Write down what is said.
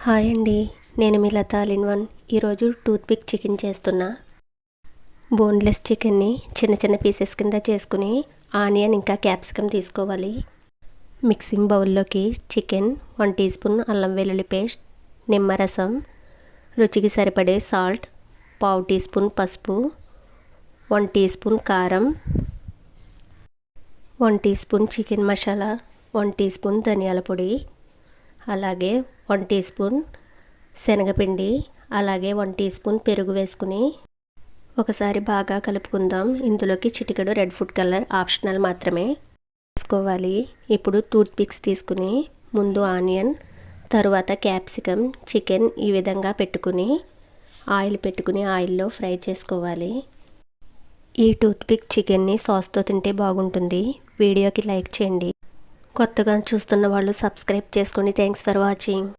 Hi అండి, నేను మీ Lata all in one. ఈరోజు టూత్పిక్ చికెన్ చేస్తున్నా. బోన్లెస్ చికెన్ని చిన్న చిన్న పీసెస్ కింద చేసుకుని ఆనియన్ ఇంకా క్యాప్సికమ్ తీసుకోవాలి. మిక్సింగ్ బౌల్లోకి చికెన్, 1 టీ స్పూన్ అల్లం వెల్లుల్లి పేస్ట్, నిమ్మరసం, రుచికి సరిపడే సాల్ట్, 1/2 టీ స్పూన్ పసుపు, 1 టీ స్పూన్ కారం, 1 teaspoon chicken masala, 1 teaspoon ధనియాల పొడి, అలాగే 1 టీ స్పూన్ శనగపిండి, అలాగే 1 టీ స్పూన్ పెరుగు వేసుకుని ఒకసారి బాగా కలుపుకుందాం. ఇందులోకి చిటికెడు రెడ్ ఫుడ్ కలర్ ఆప్షనల్ మాత్రమే వేసుకోవాలి. ఇప్పుడు టూత్పిక్స్ తీసుకుని ముందు ఆనియన్, తరువాత క్యాప్సికమ్, చికెన్ ఈ విధంగా పెట్టుకుని ఆయిల్లో ఫ్రై చేసుకోవాలి. ఈ టూత్పిక్ చికెన్ని సాస్తో తింటే బాగుంటుంది. వీడియోకి లైక్ చేయండి. కొత్తగా చూస్తున్న వాళ్ళు సబ్స్క్రైబ్ చేసుకోండి. Thanks for watching.